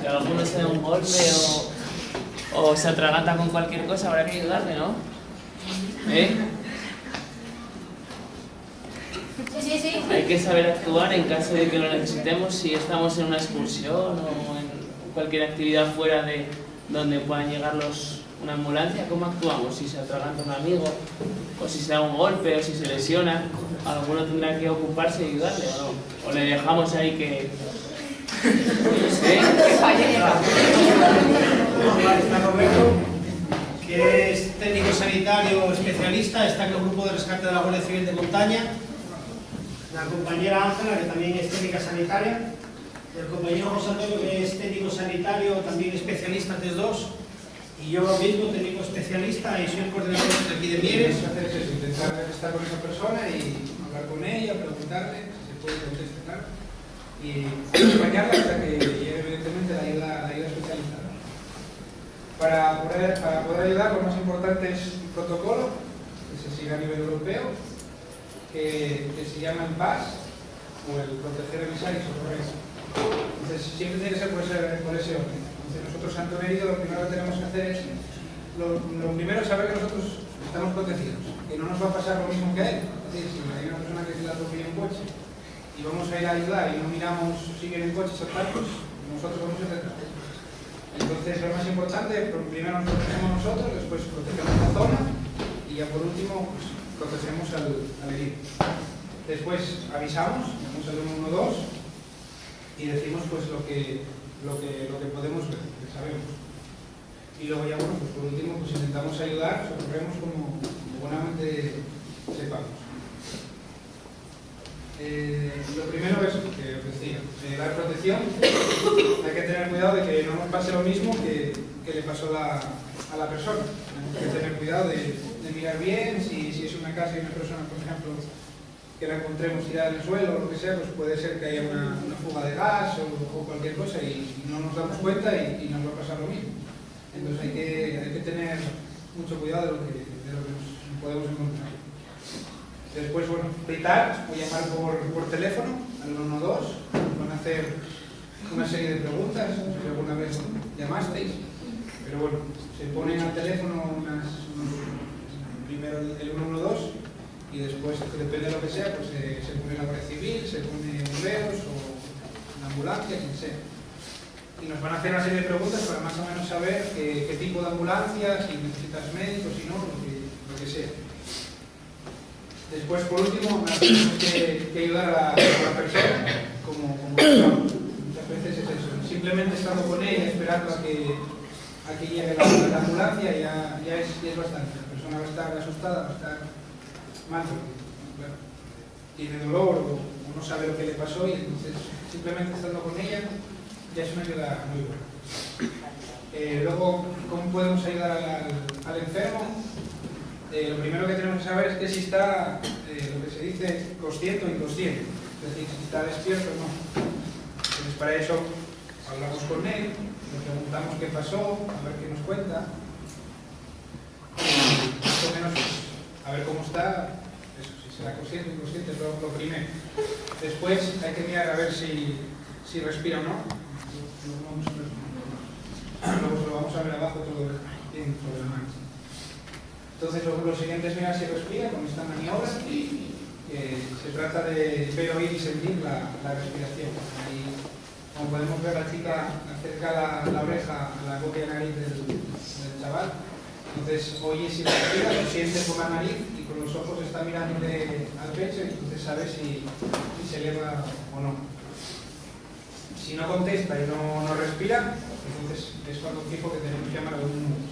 Si alguno se da un golpe o se atraganta con cualquier cosa, habrá que ayudarle, ¿no? Sí. Hay que saber actuar en caso de que lo necesitemos si estamos en una excursión o en cualquier actividad fuera de donde puedan llegar una ambulancia. ¿Cómo actuamos? Si se atraganta un amigo, o si se da un golpe, o si se lesiona, alguno tendrá que ocuparse y ayudarle, ¿o no? O le dejamos ahí que... Está Roberto, que es técnico sanitario especialista, está en el grupo de rescate de la Guardia Civil de Montaña. La compañera Ángela, que también es técnica sanitaria. El compañero José Antonio, que es técnico sanitario, también especialista TES 2. Y yo mismo, técnico especialista, y soy el coordinador de aquí de Mieres. Intentar estar con esa persona y hablar con ella, preguntarle si se puede contestar y acompañarla hasta que llegue evidentemente la ayuda especializada. Para poder ayudar, lo más importante es un protocolo que se sigue a nivel europeo, que se llama el PAS, o el proteger, avisar y socorrer. Entonces, siempre tiene que ser por ese orden. Entonces, nosotros, Santo Mérito, lo primero que tenemos que hacer es, lo primero es saber que nosotros estamos protegidos, que no nos va a pasar lo mismo que a él. Es decir, si hay una persona que se le atropella un coche y vamos a ir a ayudar y no miramos si vienen coches o tal, pues nosotros vamos a detrás. Entonces, lo más importante, primero nos protegemos nosotros, después protegemos la zona y ya por último, pues, protegemos al herido. Después avisamos, llamamos al 112 y decimos pues lo que podemos ver, lo que sabemos. Y luego ya, bueno, pues por último pues intentamos ayudar, socorremos como buenamente sepamos. Lo primero es, que os decía, dar protección. Hay que tener cuidado de que no nos pase lo mismo que le pasó a la persona. Hay que tener cuidado de mirar bien, si es una casa y una persona, por ejemplo, que la encontremos tirada en el suelo o lo que sea, pues puede ser que haya una fuga de gas o cualquier cosa y no nos damos cuenta y nos va a pasar lo mismo. Entonces hay que tener mucho cuidado de lo que nos podemos encontrar. Después, bueno, gritar o llamar por teléfono al 112, van a hacer una serie de preguntas, si alguna vez llamasteis, pero bueno, se ponen al teléfono primero el 112 y después, depende de lo que sea, pues se pone la Guardia Civil, se pone bomberos o una ambulancia, quien sea. Y nos van a hacer una serie de preguntas para más o menos saber qué tipo de ambulancia, si necesitas médicos, si no, lo que sea. Después, por último, tenemos que ayudar a la persona como estamos. Muchas veces es eso, simplemente estando con ella, esperando a que llegue la ambulancia, ya es bastante. La persona va a estar asustada, va a estar mal, porque tiene dolor o no sabe lo que le pasó y entonces simplemente estando con ella ya es una ayuda muy buena. Luego, ¿cómo podemos ayudar al enfermo? Lo primero que tenemos que saber es que si está, lo que se dice, consciente o inconsciente, es decir, si está despierto o no. Entonces, para eso hablamos con él, le preguntamos qué pasó, a ver qué nos cuenta, y más o menos a ver cómo está, eso, si será consciente o inconsciente es lo primero. Después hay que mirar a ver si respira o no. Luego se lo vamos a ver abajo todo bien sobre la mano. Entonces lo siguiente es mirar si respira con esta maniobra. Se trata de ver, oír y sentir la respiración. Ahí, como podemos ver, la chica acerca la oreja a la boca y nariz del chaval. Entonces oye si respira, lo siente por la nariz y con los ojos está mirándole al pecho y entonces sabe si se eleva o no. Si no contesta y no respira, entonces es cuando fijo que tenemos que llamar a un...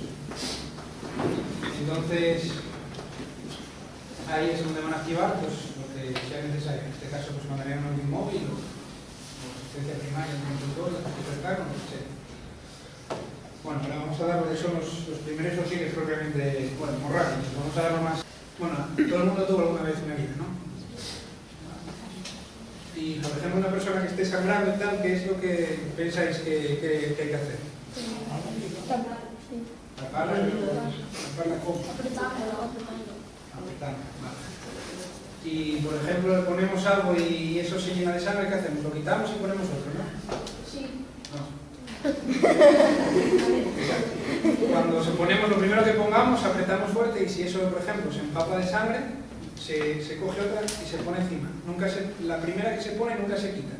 Entonces, ahí es donde van a activar pues, lo que sea necesario. En este caso, pues mandarían un móvil o asistencia primaria, un tutor, cercano, lo que sea. Bueno, ahora vamos a dar lo que son los primeros auxilios propiamente, bueno, muy rápidos. Vamos a dar lo más... Bueno, todo el mundo tuvo alguna vez una vida, ¿no? Y, por ejemplo, una persona que esté sangrando y tal, ¿qué es lo que pensáis que hay que hacer? Taparla ¿cómo? Apretando, vale. Y, por ejemplo, le ponemos algo y eso se llena de sangre, ¿qué hacemos? Lo quitamos y ponemos otro, ¿no? Sí. No. Cuando ponemos lo primero que pongamos, apretamos fuerte y si eso, por ejemplo, se empapa de sangre, se coge otra y se pone encima. La primera que se pone nunca se quita,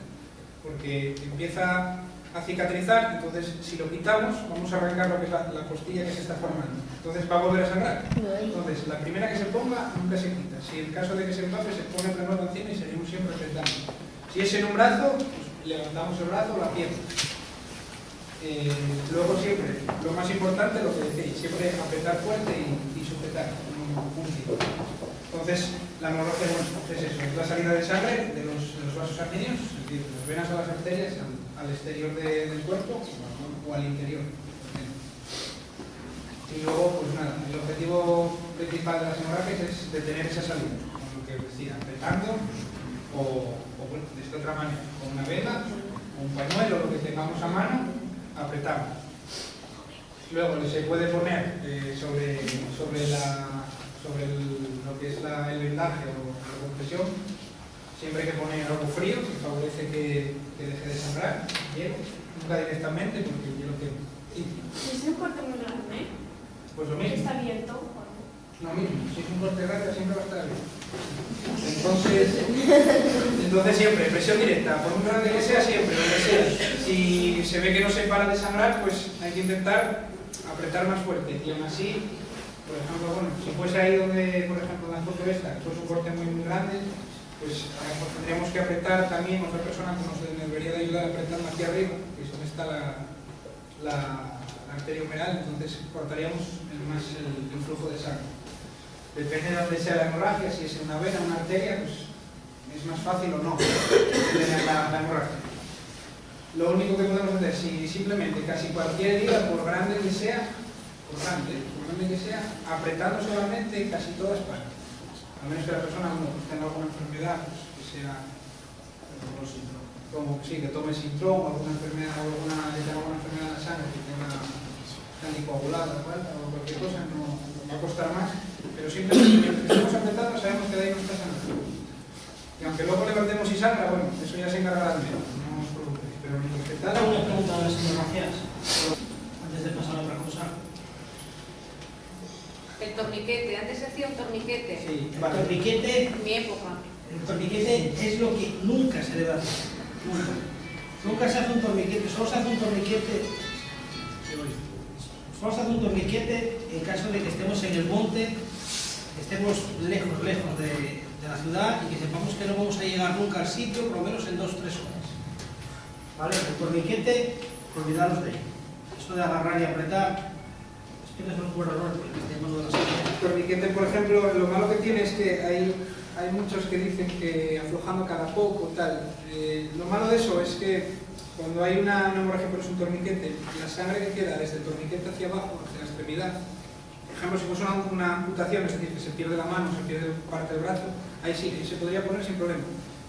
porque empieza a cicatrizar, entonces si lo quitamos vamos a arrancar lo que es la costilla que se está formando, entonces va a volver a sangrar. Entonces la primera que se ponga nunca se quita, si en caso de que se empape se pone otra nueva encima y seguimos siempre apretando. Si es en un brazo, pues levantamos el brazo o la pierna. Luego siempre, lo más importante, lo que decís, siempre apretar fuerte y sujetar un giro. Entonces, la hemorragia es eso, es la salida de sangre de los vasos sanguíneos, es decir, de las venas a las arterias, al exterior del cuerpo o al interior. Y luego, pues nada, el objetivo principal de las hemorragias es detener esa salida, como lo que decía, apretando o bueno, de esta otra manera, con una vela o un pañuelo, lo que tengamos a mano, apretamos. Luego se puede poner sobre lo que es el vendaje o la compresión, siempre hay que poner algo frío que favorece que deje de sangrar, hielo, nunca directamente porque el hielo quema. ¿Y si un corte muy grande? Pues lo mismo. ¿Está abierto? Lo mismo, si es un corte grande siempre va a estar abierto. Entonces siempre, presión directa, por muy grande que sea, siempre, donde sea. Si se ve que no se para de sangrar, pues hay que intentar apretar más fuerte. Y aún así, por ejemplo, bueno, si fuese ahí donde, por ejemplo, en la foto esta, que es un corte muy grande, pues tendríamos que apretar también, otra persona que nos debería de ayudar a apretar aquí arriba, que es donde está la arteria humeral, entonces cortaríamos más el flujo de sangre. Depende de dónde sea la hemorragia, si es en una vena o una arteria, pues es más fácil o no tener la hemorragia. Lo único que podemos hacer, si simplemente casi cualquier herida, por grande que sea, apretando solamente casi todas partes. A menos que la persona tenga alguna enfermedad, pues que sea como que tome Sintrón o alguna enfermedad o alguna enfermedad de sangre que tenga anticoagulada o cualquier cosa, no va a costar más, pero simplemente mientras estamos apretando sabemos que de ahí no está sangrando. Y aunque luego levantemos y sangra, bueno, eso ya se encargará del médico, no os preocupéis, pero mientras que tal... Una pregunta a las hemorragias, antes de pasar a otra cosa. El torniquete, antes se hacía un torniquete. Sí, el torniquete, En mi época. el torniquete es lo que nunca se debe hacer. Nunca se hace un torniquete, solo se hace un torniquete en caso de que estemos en el monte, estemos lejos de la ciudad y que sepamos que no vamos a llegar nunca al sitio, por lo menos en 2 o 3 horas. ¿Vale? El torniquete, olvidaros de ello. Eso de agarrar y apretar, es un buen error porque está en de las cosas. El torniquete, por ejemplo, lo malo que tiene es que hay muchos que dicen que aflojando cada poco, tal. Lo malo de eso es que cuando hay una hemorragia por un torniquete, la sangre que queda desde el torniquete hacia abajo, hacia la extremidad, por ejemplo, si fuese una amputación, es decir, que se pierde la mano, se pierde parte del brazo, ahí sí, se podría poner sin problema.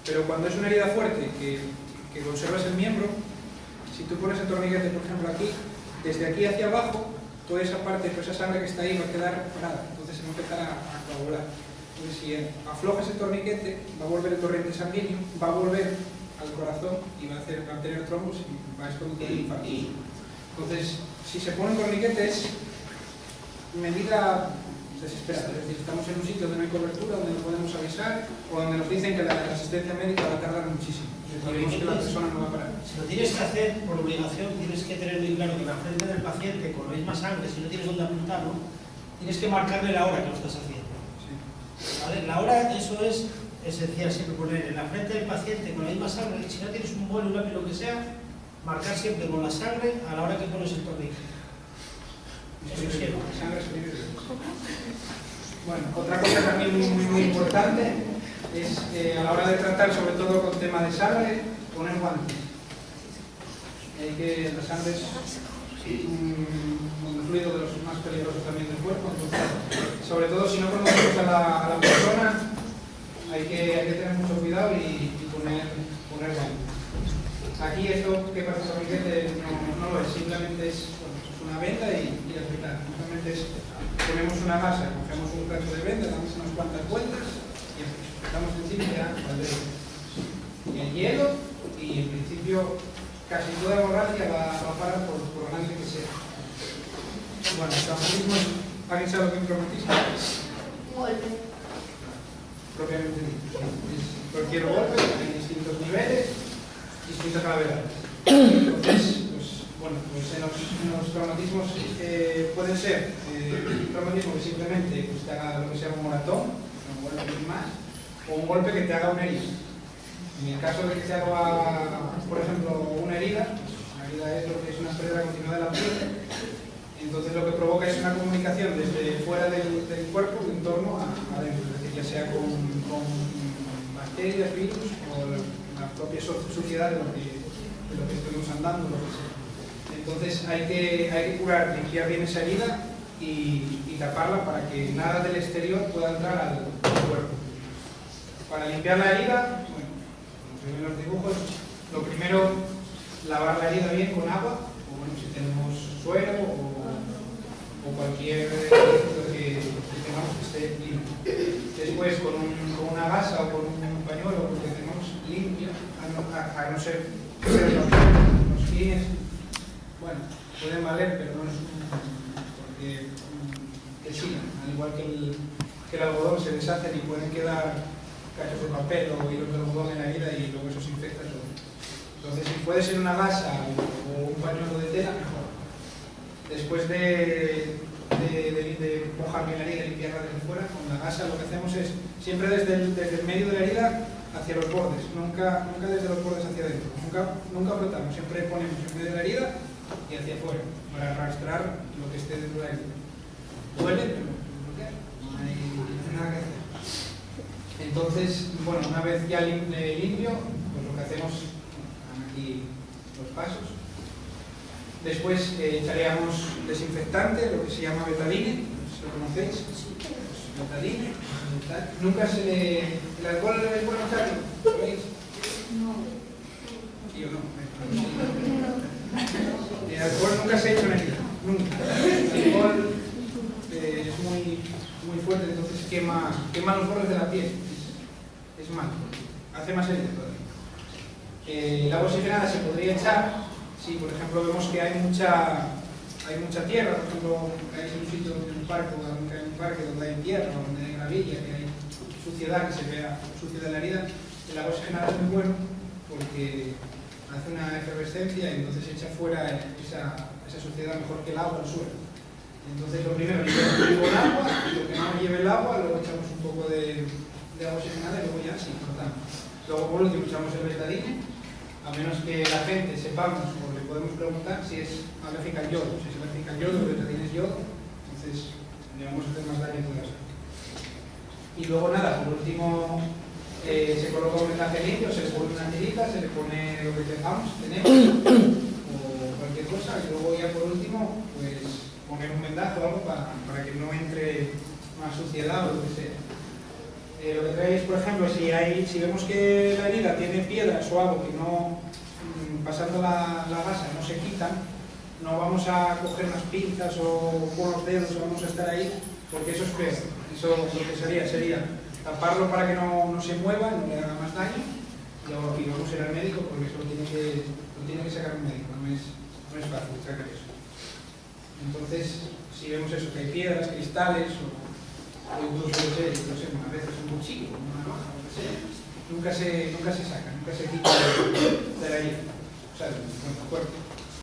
Pero cuando es una herida fuerte, que conservas el miembro, si tú pones el torniquete, por ejemplo, aquí, desde aquí hacia abajo, toda esa parte, toda esa sangre que está ahí va a quedar parada, entonces se va a empezar a coagular. Entonces, si aflojas el torniquete, va a volver el torrente sanguíneo, va a volver al corazón y va a tener trombos y va a escondir el infarto. Entonces, si se pone un torniquete es medida desesperada, es decir, estamos en un sitio donde no hay cobertura, donde no podemos avisar o donde nos dicen que la asistencia médica va a tardar muchísimo. Es decir, vemos que la persona no va a parar. Si lo tienes que hacer por obligación, tienes que tener muy claro que en la frente del paciente, con la misma sangre, si no tienes dónde apuntarlo, tienes que marcarle la hora que lo estás haciendo. ¿Vale? La hora, eso es esencial, siempre poner en la frente del paciente con la misma sangre, y si no tienes un bol, un lápiz, lo que sea, marcar siempre con la sangre a la hora que pones el torniquete. Eso es cierto. Bueno, otra cosa también muy importante es a la hora de tratar, sobre todo con tema de sangre, poner guantes. La sangre es un fluido de los más peligrosos también del cuerpo, entonces, sobre todo si no conocemos a la persona, hay que tener mucho cuidado y poner guantes. Aquí esto que parece torniquete no lo es, simplemente es una venda y apretar. Simplemente ponemos una masa, cogemos un cacho de venda, damos unas cuantas vueltas y apretamos encima y ya valdremos. Y el hielo, y en principio casi toda hemorragia va a parar por Bueno, el traumatismo es... ¿Alguien sabe lo que es un traumatismo? Golpe. Propiamente dicho. Es cualquier golpe, hay distintos niveles, distintas gravedades. Entonces, pues, bueno, pues en los traumatismos pueden ser un traumatismo que simplemente pues, te haga lo que se llama un moratón, un golpe sin más, o un golpe que te haga una herida. En el caso de que te haga, por ejemplo, una herida es lo que es una pérdida continua de la piel. Entonces lo que provoca es una comunicación desde fuera del cuerpo en torno a adentro, es decir, ya sea con bacterias, virus o la propia suciedad de lo que estuvimos andando, lo que sea. Entonces hay que curar, limpiar bien esa herida y taparla para que nada del exterior pueda entrar al cuerpo. Para limpiar la herida, bueno, como se ven en los dibujos, lo primero, lavar la herida bien con agua, o bueno, si tenemos suero o cualquier producto que tengamos que esté limpio. Después, con una gasa o con un pañuelo que tengamos limpio, a no ser que sean los fines, bueno, pueden valer, pero no es porque sí, al igual que el algodón se deshacen y pueden quedar cachos de papel o hilos de algodón en la herida y luego eso se infecta todo. Entonces, si puede ser una gasa o un pañuelo de tela, mejor. Después de mojar bien la herida y limpiarla desde fuera, con la gasa lo que hacemos es siempre desde el medio de la herida hacia los bordes, nunca desde los bordes hacia adentro. Nunca frotamos, siempre ponemos en medio de la herida y hacia afuera, para arrastrar lo que esté dentro de la herida. Duele, pero no hay nada que hacer. Entonces, bueno, una vez ya limpio, pues lo que hacemos, aquí los pasos. Después echaríamos desinfectante, lo que se llama betadine, no sé si lo conocéis. Betadine. Nunca se le... ¿El alcohol es bueno echarlo? ¿Lo veis? No. ¿Sí o no? El alcohol nunca se ha hecho en herida, nunca. El alcohol es muy fuerte, entonces quema los bordes de la piel. Es malo, hace más herida todavía. El agua oxigenada se podría echar si, por ejemplo, vemos que hay mucha tierra, por ejemplo, que hay un sitio en un parque donde hay tierra, donde hay gravilla, que hay suciedad, que se vea suciedad en la herida. El agua oxigenada es muy bueno porque hace una efervescencia y entonces echa fuera esa suciedad mejor que el agua al suelo. Entonces, lo primero, limpiamos con agua, lo que no lleve el agua, luego echamos un poco de agua oxigenada y luego ya sí, cortamos. Luego, por último, echamos el betadine, a menos que la gente sepamos o le podemos preguntar si es alérgica al yodo. Si es alérgica al yodo, el betadine es yodo, entonces le vamos a hacer más daño que eso. Y luego nada, por último, se coloca un vendaje limpio, se le pone una tirita, se le pone lo que tenemos, o cualquier cosa, y luego ya por último, pues poner un vendaje o algo para que no entre más suciedad o lo que sea. Lo que traéis, por ejemplo, si vemos que la herida tiene piedras o algo que no, pasando la gasa, no se quitan, no vamos a coger unas pinzas o con los dedos vamos a estar ahí, porque eso es peor. Eso lo que sería taparlo para que no se mueva, no le haga más daño, y luego aquí vamos a ir al médico porque eso lo tiene que sacar un médico, no es fácil sacar eso. Entonces, si vemos eso, que hay piedras, cristales o incluso, no sé, a veces un cuchillo, una navaja, lo que sea, nunca se saca, nunca se quita de la herida, o sea, del cuerpo.